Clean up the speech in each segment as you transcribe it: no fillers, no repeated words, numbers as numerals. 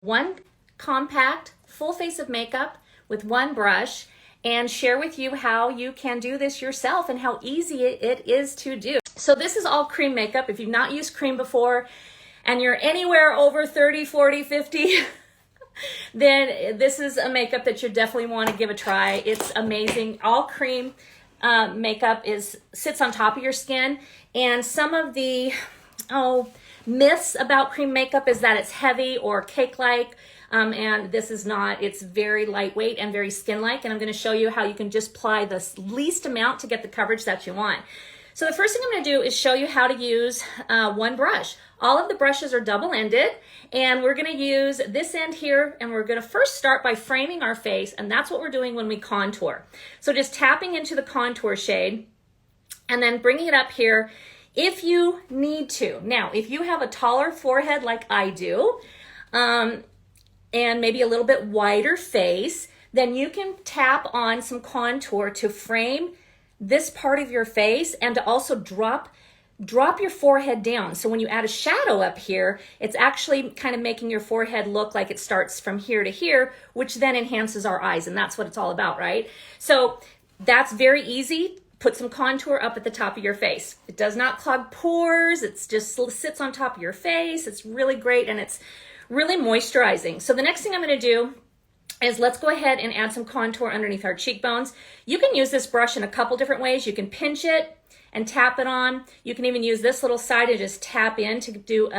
One compact full face of makeup with one brush and share with you how you can do this yourself and how easy it is to do. So this is all cream makeup. If you've not used cream before and you're anywhere over 30, 40, 50, then this is a makeup that you definitely want to give a try. It's amazing. All cream makeup sits on top of your skin, and some of the myths about cream makeup is that it's heavy or cake-like, and this is not. It's very lightweight and very skin-like, and I'm going to show you how you can just apply the least amount to get the coverage that you want. So the first thing I'm going to do is show you how to use one brush. All of the brushes are double-ended, and we're going to use this end here, and we're going to first start by framing our face, and that's what we're doing when we contour. So just tapping into the contour shade and then bringing it up here if you need to. Now, if you have a taller forehead like I do, and maybe a little bit wider face, then you can tap on some contour to frame this part of your face and to also drop your forehead down. So when you add a shadow up here, it's actually kind of making your forehead look like it starts from here to here, which then enhances our eyes, and that's what it's all about, right? So that's very easy. Put some contour up at the top of your face. It does not clog pores. It just sits on top of your face. It's really great, and it's really moisturizing. So the next thing I'm going to do is let's go ahead and add some contour underneath our cheekbones. You can use this brush in a couple different ways. You can pinch it and tap it on. You can even use this little side and just tap in to do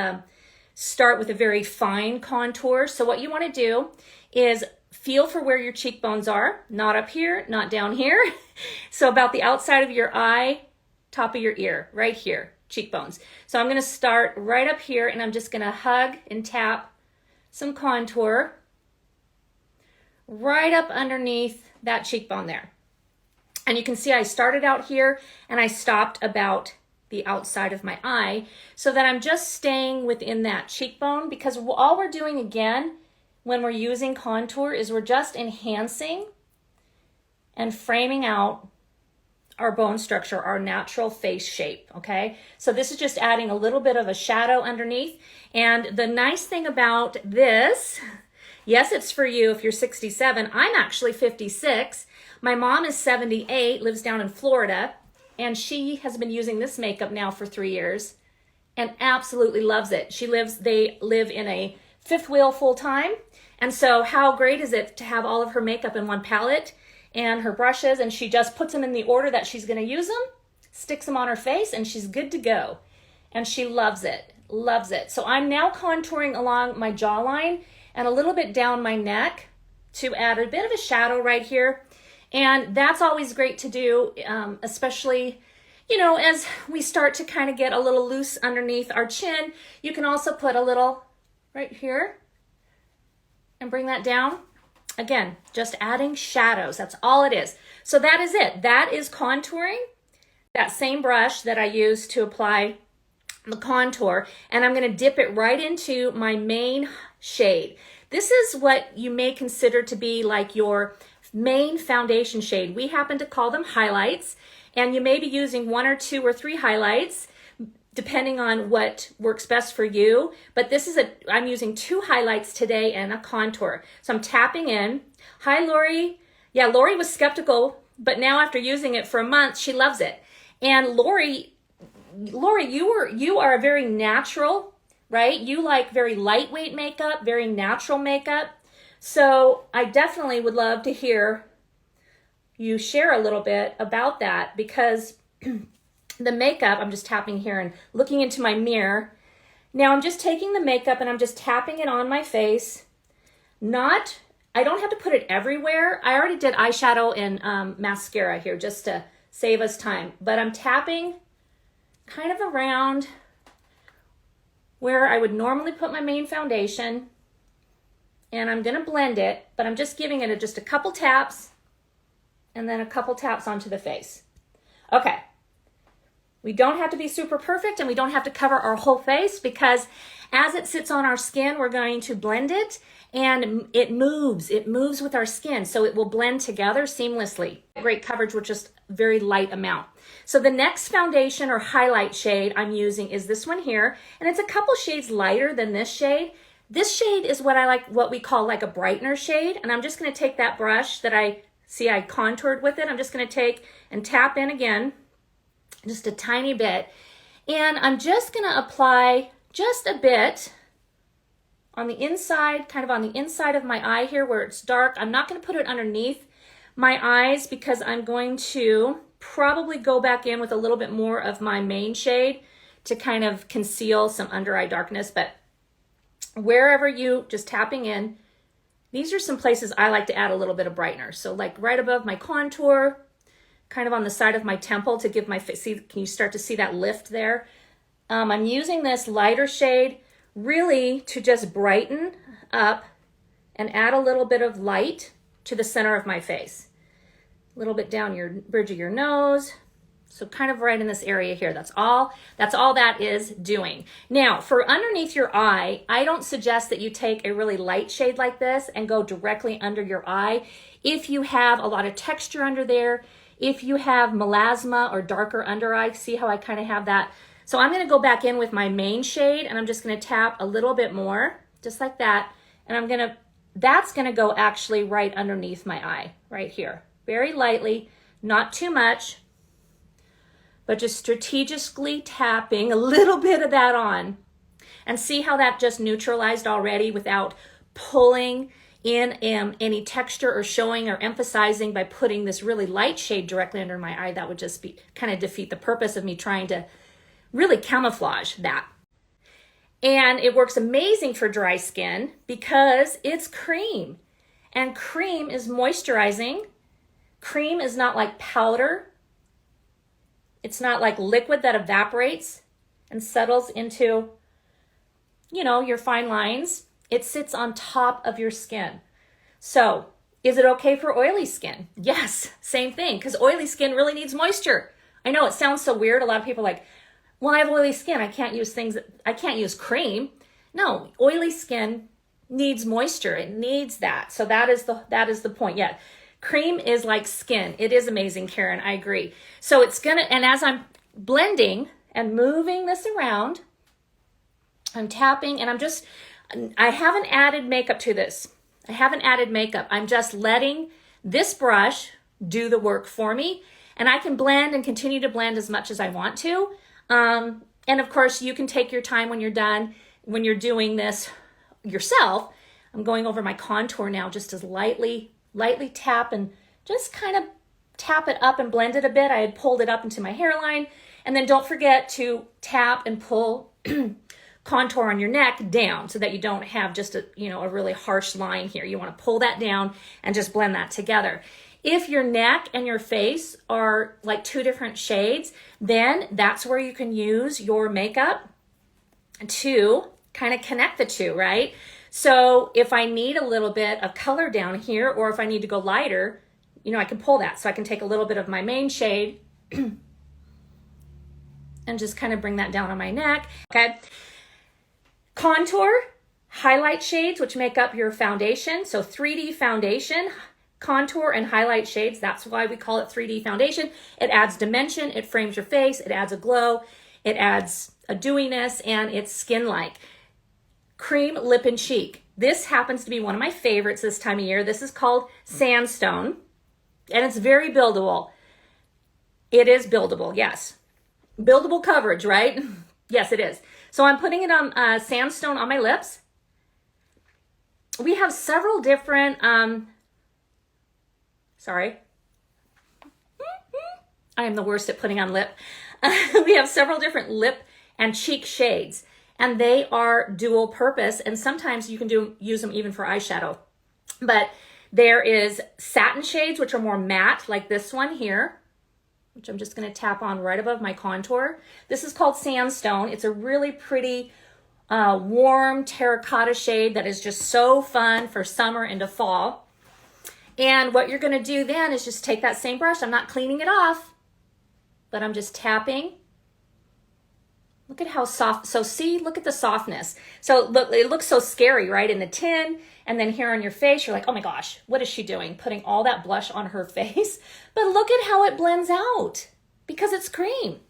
start with a very fine contour. So what you want to do is feel for where your cheekbones are, not up here, not down here. So about the outside of your eye, top of your ear, right here, cheekbones. So I'm going to start right up here, and I'm just going to hug and tap some contour right up underneath that cheekbone there. And you can see I started out here and I stopped about the outside of my eye so that I'm just staying within that cheekbone, because all we're doing again when we're using contour is we're just enhancing and framing out our bone structure, our natural face shape, okay? So this is just adding a little bit of a shadow underneath. And the nice thing about this, yes, it's for you if you're 67. I'm actually 56. My mom is 78, lives down in Florida, and she has been using this makeup now for 3 years and absolutely loves it. They live in a fifth wheel full time. And so how great is it to have all of her makeup in one palette and her brushes, and she just puts them in the order that she's going to use them, sticks them on her face, and she's good to go. And she loves it, loves it. So I'm now contouring along my jawline and a little bit down my neck to add a bit of a shadow right here. And that's always great to do, especially, as we start to kind of get a little loose underneath our chin. You can also put a little right here and bring that down. Again, just adding shadows. That's all it is. So that is it. That is contouring. That same brush that I used to apply the contour, and I'm going to dip it right into my main shade. This is what you may consider to be like your main foundation shade. We happen to call them highlights, and you may be using 1 or 2 or 3 highlights depending on what works best for you. But I'm using 2 highlights today and a contour. So I'm tapping in. Hi, Lori. Yeah, Lori was skeptical, but now after using it for a month, she loves it. And Lori, you are a very natural, right? You like very lightweight makeup, very natural makeup. So I definitely would love to hear you share a little bit about that, because the makeup, I'm just tapping here and looking into my mirror. Now I'm just taking the makeup and I'm just tapping it on my face. I don't have to put it everywhere. I already did eyeshadow and mascara here just to save us time. But I'm tapping kind of around where I would normally put my main foundation. And I'm going to blend it, but I'm just giving it just a couple taps and then a couple taps onto the face. Okay. We don't have to be super perfect, and we don't have to cover our whole face, because as it sits on our skin, we're going to blend it, and it moves with our skin, so it will blend together seamlessly. Great coverage with just very light amount. So the next foundation or highlight shade I'm using is this one here, and it's a couple shades lighter than this shade. This shade is what I like, what we call like a brightener shade. And I'm just going to take that brush that I contoured with it. I'm just going to take and tap in again, just a tiny bit. And I'm just going to apply just a bit on the inside, kind of on the inside of my eye here where it's dark. I'm not going to put it underneath my eyes because I'm going to probably go back in with a little bit more of my main shade to kind of conceal some under eye darkness. But wherever you just tapping in, these are some places I like to add a little bit of brightener. So like right above my contour, kind of on the side of my temple to give my face, see, can you start to see that lift there? I'm using this lighter shade really to just brighten up and add a little bit of light to the center of my face. A little bit down your bridge of your nose. So kind of right in this area here. That's all that is doing. Now, for underneath your eye, I don't suggest that you take a really light shade like this and go directly under your eye. If you have a lot of texture under there, if you have melasma or darker under eye, see how I kind of have that. So I'm going to go back in with my main shade and I'm just going to tap a little bit more, just like that. And that's going to go actually right underneath my eye, right here. Very lightly, not too much, but just strategically tapping a little bit of that on. And see how that just neutralized already without pulling in any texture or showing or emphasizing by putting this really light shade directly under my eye. That would just be kind of defeat the purpose of me trying to really camouflage that. And it works amazing for dry skin because it's cream. And cream is moisturizing. Cream is not like powder. It's not like liquid that evaporates and settles into, your fine lines. It sits on top of your skin. So, is it okay for oily skin? Yes, same thing, because oily skin really needs moisture. I know it sounds so weird. A lot of people are like, well, I have oily skin. I can't use cream. No, oily skin needs moisture. It needs that. So that is the point. Yeah. Cream is like skin. It is amazing, Karen. I agree. So and as I'm blending and moving this around, I'm tapping and I haven't added makeup to this. I haven't added makeup. I'm just letting this brush do the work for me. And I can blend and continue to blend as much as I want to. And of course, you can take your time when you're done, when you're doing this yourself. I'm going over my contour now just as lightly tap and just kind of tap it up and blend it a bit. I had pulled it up into my hairline. And then don't forget to tap and pull contour on your neck down so that you don't have just a really harsh line here. You want to pull that down and just blend that together. If your neck and your face are like two different shades, then that's where you can use your makeup to kind of connect the two, right? So if I need a little bit of color down here, or if I need to go lighter, I can pull that. So I can take a little bit of my main shade and just kind of bring that down on my neck. Okay. Contour, highlight shades, which make up your foundation. So 3D foundation, contour and highlight shades. That's why we call it 3D foundation. It adds dimension. It frames your face. It adds a glow. It adds a dewiness, and it's skin-like. Cream lip and cheek. This happens to be one of my favorites this time of year. This is called Sandstone, and it's very buildable. It is buildable, yes. Buildable coverage, right? Yes, it is. So I'm putting it on Sandstone on my lips. We have several different, sorry. I am the worst at putting on lip. We have several different lip and cheek shades, and they are dual purpose, and sometimes you can use them even for eyeshadow. But there is satin shades, which are more matte, like this one here, which I'm just going to tap on right above my contour. This is called Sandstone. It's a really pretty warm terracotta shade that is just so fun for summer into fall. And what you're going to do then is just take that same brush. I'm not cleaning it off, but I'm just tapping. Look at how soft. So see, look at the softness. So look, it looks so scary, right? In the tin, and then here on your face, you're like, oh my gosh, what is she doing? Putting all that blush on her face. But look at how it blends out because it's cream.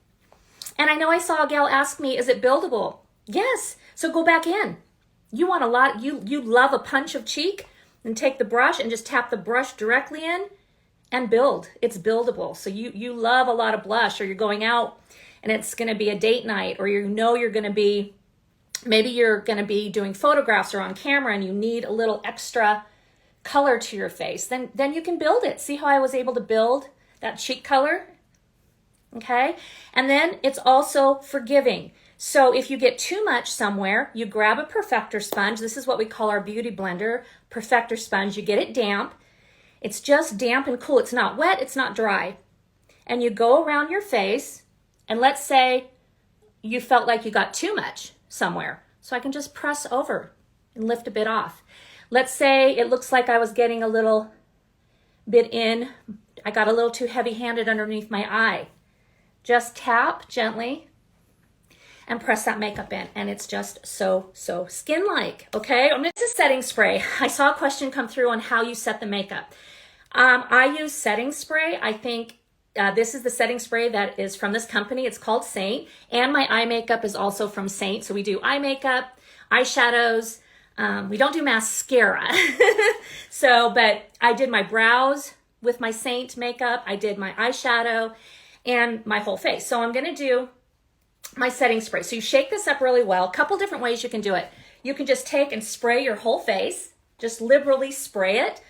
And I know I saw a gal ask me, is it buildable? Yes. So go back in. You want a lot, you love a punch of cheek, and take the brush and just tap the brush directly in and build. It's buildable. So you love a lot of blush, or you're going out and it's going to be a date night, or you know you're going to be, maybe you're going to be doing photographs or on camera and you need a little extra color to your face, then you can build it. See how I was able to build that cheek color? Okay. And then it's also forgiving. So if you get too much somewhere, you grab a perfector sponge. This is what we call our beauty blender, perfector sponge. You get it damp. It's just damp and cool. It's not wet. It's not dry. And you go around your face, and let's say you felt like you got too much somewhere. So I can just press over and lift a bit off. Let's say it looks like I was getting a little bit in. I got a little too heavy-handed underneath my eye. Just tap gently and press that makeup in, and it's just so skin-like, okay? This is setting spray. I saw a question come through on how you set the makeup. I use setting spray. I think this is the setting spray that is from this company. It's called Seint, and my eye makeup is also from Seint. So we do eye makeup, eyeshadows. We don't do mascara. But I did my brows with my Seint makeup. I did my eyeshadow and my whole face. So I'm gonna do my setting spray. So you shake this up really well. A couple different ways you can do it. You can just take and spray your whole face. Just liberally spray it.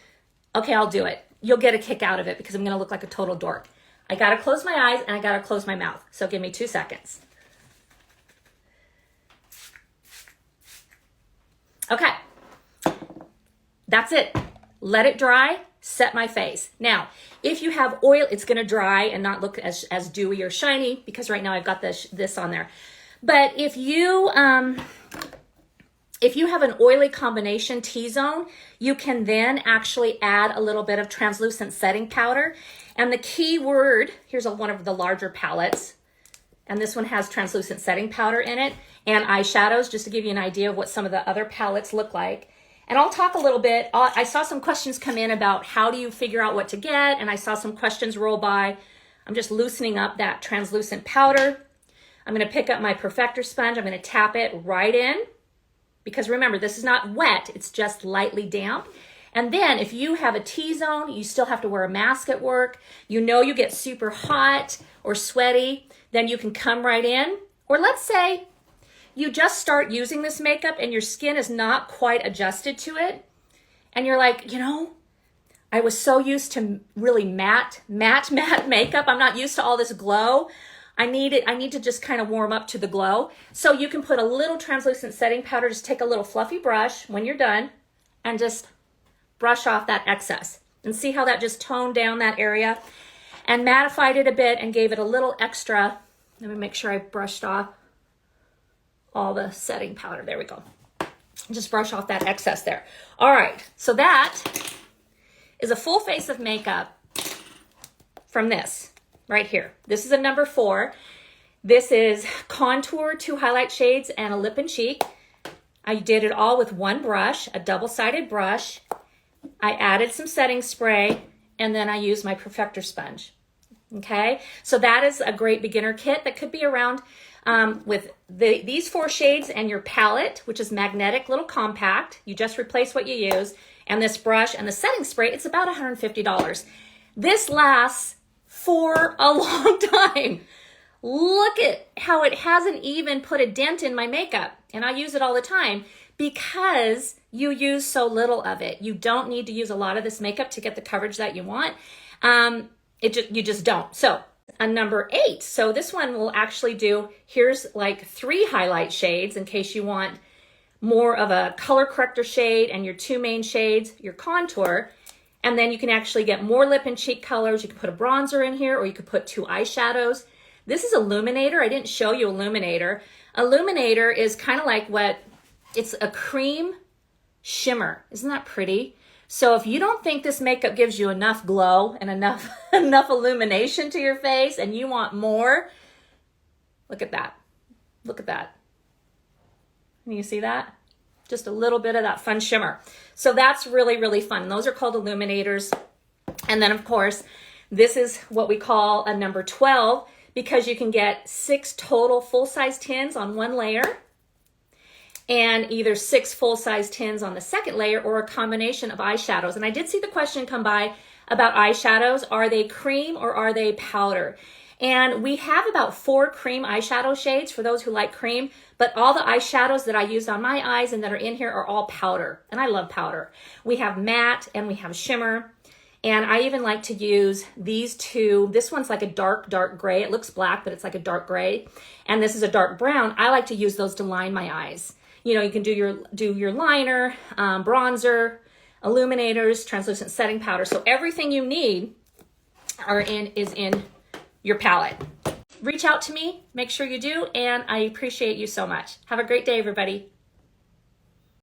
Okay, I'll do it. You'll get a kick out of it because I'm gonna look like a total dork. I gotta close my eyes and I gotta close my mouth. So give me 2 seconds. Okay, that's it. Let it dry, set my face. Now, if you have oil, it's gonna dry and not look as dewy or shiny because right now I've got this on there. But if you have an oily combination T-zone, you can then actually add a little bit of translucent setting powder. And the key word, here's one of the larger palettes, and this one has translucent setting powder in it, and eyeshadows, just to give you an idea of what some of the other palettes look like. And I'll talk a little bit. I saw some questions come in about how do you figure out what to get, and I saw some questions roll by. I'm just loosening up that translucent powder. I'm gonna pick up my perfector sponge. I'm gonna tap it right in, because remember, this is not wet, it's just lightly damp. And then if you have a T-zone, you still have to wear a mask at work, you know you get super hot or sweaty, then you can come right in. Or let's say you just start using this makeup and your skin is not quite adjusted to it. And you're like, you know, I was so used to really matte makeup. I'm not used to all this glow. I need to just kind of warm up to the glow. So you can put a little translucent setting powder, just take a little fluffy brush when you're done and just brush off that excess. And see how that just toned down that area and mattified it a bit and gave it a little extra. Let me make sure I brushed off all the setting powder. There we go. Just brush off that excess there. All right, so that is a full face of makeup from this right here. This is a number 4. This is contour, 2 highlight shades, and a lip and cheek. I did it all with one brush, a double-sided brush. I added some setting spray, and then I used my perfector sponge. Okay, so that is a great beginner kit that could be around with these 4 shades and your palette, which is magnetic, little compact. You just replace what you use, and this brush and the setting spray. It's about $150. This lasts for a long time. Look at how it hasn't even put a dent in my makeup, and I use it all the time because you use so little of it. You don't need to use a lot of this makeup to get the coverage that you want. You just don't. So a number 8. So this one will actually do, here's like 3 highlight shades in case you want more of a color corrector shade, and your 2 main shades, your contour. And then you can actually get more lip and cheek colors. You can put a bronzer in here, or you could put 2 eyeshadows. This is Illuminator. I didn't show you Illuminator. Illuminator is kind of like it's a cream shimmer. Isn't that pretty? So if you don't think this makeup gives you enough glow and enough illumination to your face and you want more, look at that. Look at that. Can you see that? Just a little bit of that fun shimmer. So that's really, really fun. Those are called Illuminators. And then of course, this is what we call a number 12, because you can get 6 total full-size tins on one layer. and either 6 full-size tins on the second layer or a combination of eyeshadows. And I did see the question come by about eyeshadows. Are they cream or are they powder? And we have about 4 cream eyeshadow shades for those who like cream, but all the eyeshadows that I used on my eyes and that are in here are all powder, and I love powder. We have matte and we have shimmer, and I even like to use these two. This one's like a dark gray. It looks black, but it's like a dark gray, and this is a dark brown. I like to use those to line my eyes. You know, you can do your liner, bronzer, illuminators, translucent setting powder. So everything you need is in your palette. Reach out to me, make sure you do, and I appreciate you so much. Have a great day, everybody.